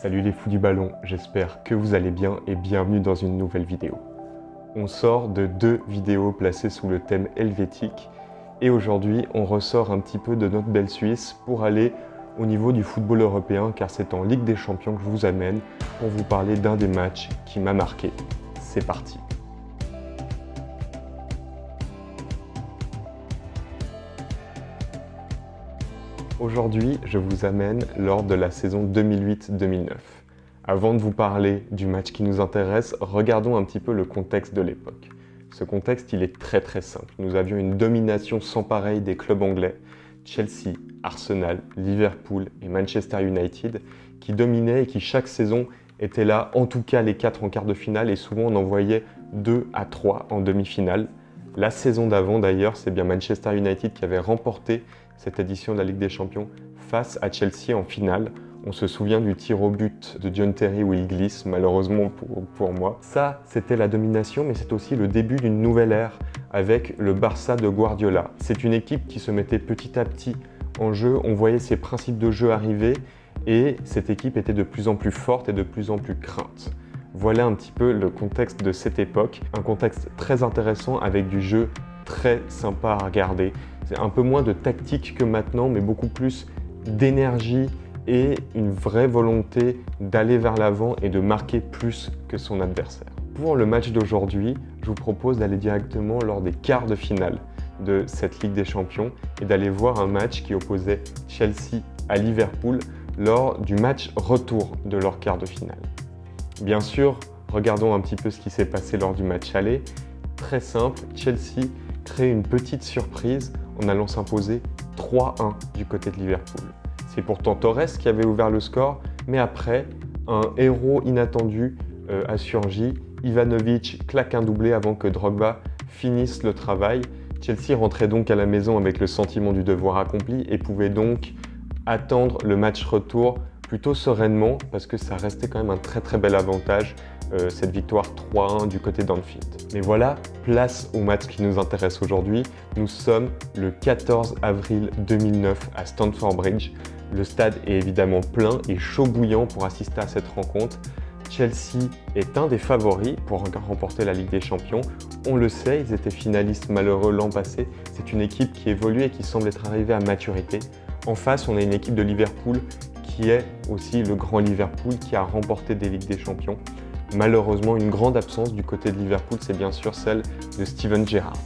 Salut les fous du ballon, j'espère que vous allez bien et bienvenue dans une nouvelle vidéo. On sort de 2 vidéos placées sous le thème helvétique et aujourd'hui on ressort un petit peu de notre belle Suisse pour aller au niveau du football européen car c'est en Ligue des Champions que je vous amène pour vous parler d'un des matchs qui m'a marqué. C'est parti. Aujourd'hui, je vous amène lors de la saison 2008-2009. Avant de vous parler du match qui nous intéresse, regardons un petit peu le contexte de l'époque. Ce contexte, il est très simple. Nous avions une domination sans pareil des clubs anglais, Chelsea, Arsenal, Liverpool et Manchester United, qui dominaient et qui chaque saison étaient là, en tout cas les 4 en quart de finale, et souvent on en voyait 2 à 3 en demi-finale. La saison d'avant d'ailleurs, c'est bien Manchester United qui avait remporté cette édition de la Ligue des Champions face à Chelsea en finale. On se souvient du tir au but de John Terry où il glisse, malheureusement pour moi. Ça, c'était la domination, mais c'est aussi le début d'une nouvelle ère avec le Barça de Guardiola. C'est une équipe qui se mettait petit à petit en jeu, on voyait ses principes de jeu arriver et cette équipe était de plus en plus forte et de plus en plus crainte. Voilà un petit peu le contexte de cette époque, un contexte très intéressant avec du jeu très sympa à regarder. C'est un peu moins de tactique que maintenant, mais beaucoup plus d'énergie et une vraie volonté d'aller vers l'avant et de marquer plus que son adversaire. Pour le match d'aujourd'hui, je vous propose d'aller directement lors des quarts de finale de cette Ligue des Champions et d'aller voir un match qui opposait Chelsea à Liverpool lors du match retour de leur quart de finale. Bien sûr, regardons un petit peu ce qui s'est passé lors du match aller. Très simple, Chelsea crée une petite surprise en allant s'imposer 3-1 du côté de Liverpool. C'est pourtant Torres qui avait ouvert le score, mais après, un héros inattendu a surgi. Ivanovic claque un doublé avant que Drogba finisse le travail. Chelsea rentrait donc à la maison avec le sentiment du devoir accompli et pouvait donc attendre le match retour plutôt sereinement parce que ça restait quand même un très bel avantage, cette victoire 3-1 du côté d'Anfield. Mais voilà, place au match qui nous intéresse aujourd'hui. Nous sommes le 14 avril 2009 à Stamford Bridge. Le stade est évidemment plein et chaud bouillant pour assister à cette rencontre. Chelsea est un des favoris pour remporter la Ligue des Champions. On le sait, ils étaient finalistes malheureux l'an passé. C'est une équipe qui évolue et qui semble être arrivée à maturité. En face, on a une équipe de Liverpool qui est aussi le grand Liverpool qui a remporté des Ligues des Champions. Malheureusement, une grande absence du côté de Liverpool, c'est bien sûr celle de Steven Gerrard.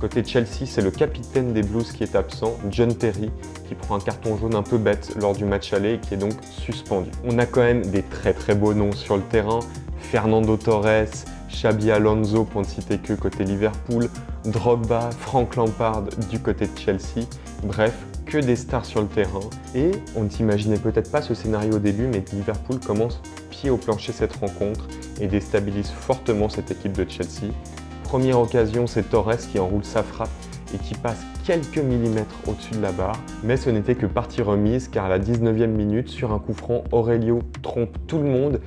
Côté Chelsea, c'est le capitaine des Blues qui est absent, John Terry, qui prend un carton jaune un peu bête lors du match aller et qui est donc suspendu. On a quand même des très beaux noms sur le terrain, Fernando Torres, Xabi Alonso pour ne citer que côté Liverpool, Drogba, Frank Lampard du côté de Chelsea, bref, que des stars sur le terrain. Et on ne s'imaginait peut-être pas ce scénario au début, mais Liverpool commence pied au plancher cette rencontre et déstabilise fortement cette équipe de Chelsea. Première occasion, c'est Torres qui enroule sa frappe et qui passe quelques millimètres au-dessus de la barre. Mais ce n'était que partie remise car à la 19e minute, sur un coup franc, Aurelio trompe tout le monde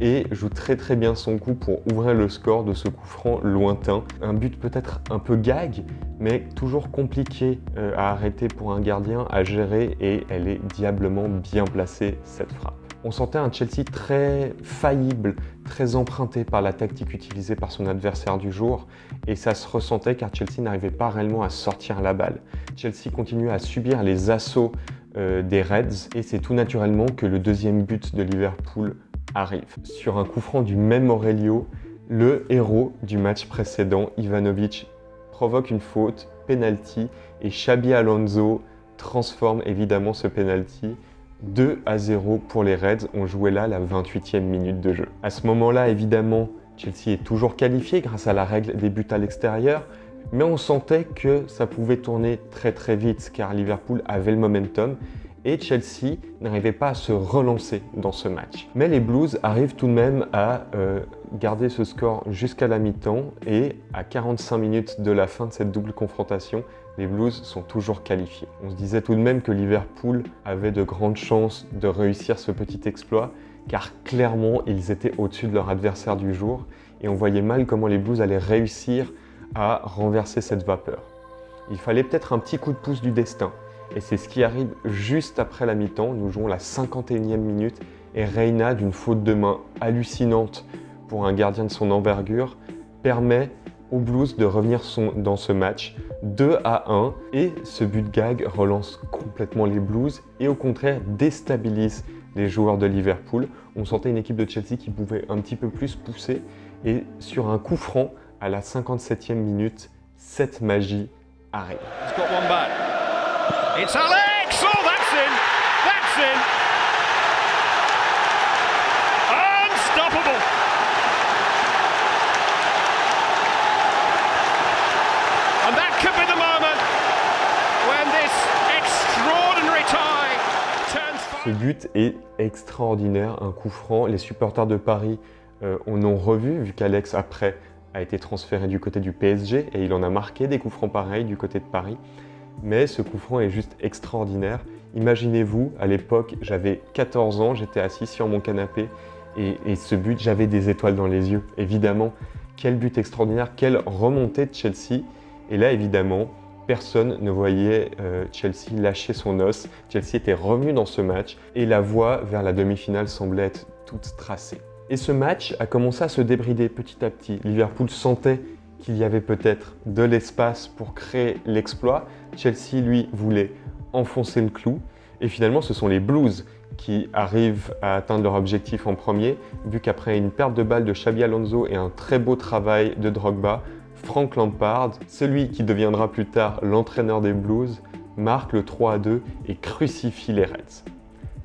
et joue très bien son coup pour ouvrir le score de ce coup franc lointain. Un but peut-être un peu gag, mais toujours compliqué à arrêter pour un gardien, à gérer, et elle est diablement bien placée cette frappe. On sentait un Chelsea très faillible, très emprunté par la tactique utilisée par son adversaire du jour, et ça se ressentait car Chelsea n'arrivait pas réellement à sortir la balle. Chelsea continuait à subir les assauts des Reds, et c'est tout naturellement que le deuxième but de Liverpool arrive. Sur un coup franc du même Aurelio, le héros du match précédent, Ivanovic, provoque une faute, penalty, et Xabi Alonso transforme évidemment ce penalty. 2-0 pour les Reds, on jouait là la 28e minute de jeu. À ce moment-là, évidemment, Chelsea est toujours qualifié grâce à la règle des buts à l'extérieur, mais on sentait que ça pouvait tourner très vite car Liverpool avait le momentum et Chelsea n'arrivait pas à se relancer dans ce match. Mais les Blues arrivent tout de même à garder ce score jusqu'à la mi-temps et à 45 minutes de la fin de cette double confrontation, les Blues sont toujours qualifiés. On se disait tout de même que Liverpool avait de grandes chances de réussir ce petit exploit car clairement ils étaient au-dessus de leur adversaire du jour et on voyait mal comment les Blues allaient réussir à renverser cette vapeur. Il fallait peut-être un petit coup de pouce du destin. Et c'est ce qui arrive juste après la mi-temps. Nous jouons la 51e minute et Reina, d'une faute de main hallucinante pour un gardien de son envergure, permet aux Blues de revenir dans ce match 2-1 et ce but gag relance complètement les Blues et au contraire déstabilise les joueurs de Liverpool. On sentait une équipe de Chelsea qui pouvait un petit peu plus pousser et sur un coup franc à la 57e minute, cette magie arrive. It's Alex! Oh, that's in! That's in! Unstoppable! And that could be the moment when this extraordinary tie turns... Ce but est extraordinaire, un coup franc. Les supporters de Paris en ont revu, vu qu'Alex, après, a été transféré du côté du PSG et il en a marqué des coups francs pareils du côté de Paris. Mais ce coup franc est juste extraordinaire. Imaginez-vous, à l'époque, j'avais 14 ans, j'étais assis sur mon canapé et ce but, j'avais des étoiles dans les yeux. Évidemment, quel but extraordinaire, quelle remontée de Chelsea. Et là, évidemment, personne ne voyait Chelsea lâcher son os. Chelsea était revenu dans ce match et la voie vers la demi-finale semblait être toute tracée. Et ce match a commencé à se débrider petit à petit. Liverpool sentait qu'il y avait peut-être de l'espace pour créer l'exploit. Chelsea, lui, voulait enfoncer le clou. Et finalement, ce sont les Blues qui arrivent à atteindre leur objectif en premier, vu qu'après une perte de balle de Xabi Alonso et un très beau travail de Drogba, Frank Lampard, celui qui deviendra plus tard l'entraîneur des Blues, marque le 3-2 et crucifie les Reds.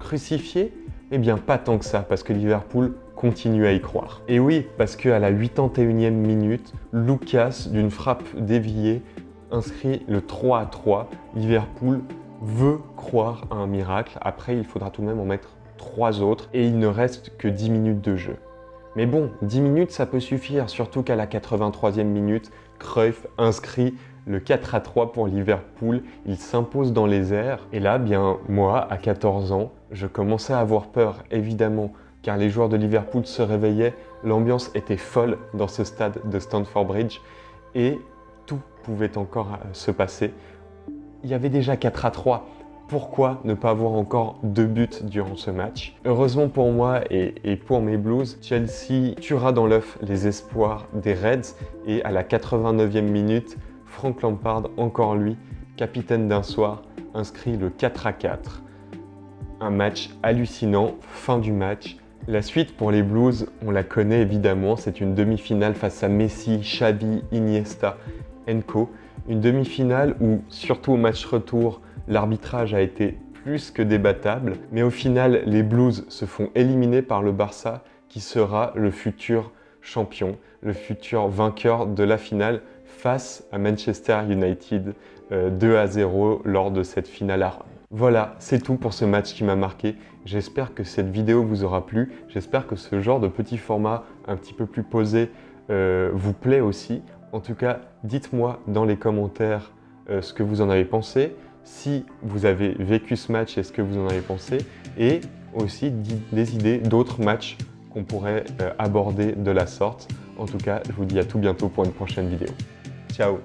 Crucifié? Eh bien, pas tant que ça, parce que Liverpool continue à y croire. Et oui, parce qu'à la 81e minute, Lucas, d'une frappe déviée, inscrit le 3-3. Liverpool veut croire à un miracle. Après, il faudra tout de même en mettre 3 autres et il ne reste que 10 minutes de jeu. Mais bon, 10 minutes, ça peut suffire, surtout qu'à la 83e minute, Cruyff inscrit le 4-3 pour Liverpool. Il s'impose dans les airs. Et là, bien, moi, à 14 ans, je commençais à avoir peur, évidemment, car les joueurs de Liverpool se réveillaient. L'ambiance était folle dans ce stade de Stamford Bridge et tout pouvait encore se passer. Il y avait déjà 4-3. Pourquoi ne pas avoir encore 2 buts durant ce match? Heureusement pour moi et pour mes Blues, Chelsea tuera dans l'œuf les espoirs des Reds et à la 89e minute, Frank Lampard, encore lui, capitaine d'un soir, inscrit le 4-4. Un match hallucinant, fin du match. La suite pour les Blues, on la connaît évidemment, c'est une demi-finale face à Messi, Xavi, Iniesta, Co. Une demi-finale où, surtout au match retour, l'arbitrage a été plus que débattable, mais au final, les Blues se font éliminer par le Barça qui sera le futur champion, le futur vainqueur de la finale face à Manchester United 2-0 lors de cette finale à Rome. Voilà, c'est tout pour ce match qui m'a marqué. J'espère que cette vidéo vous aura plu. J'espère que ce genre de petit format un petit peu plus posé vous plaît aussi. En tout cas, dites-moi dans les commentaires ce que vous en avez pensé. Si vous avez vécu ce match et ce que vous en avez pensé. Et aussi des idées d'autres matchs qu'on pourrait aborder de la sorte. En tout cas, je vous dis à tout bientôt pour une prochaine vidéo. Ciao!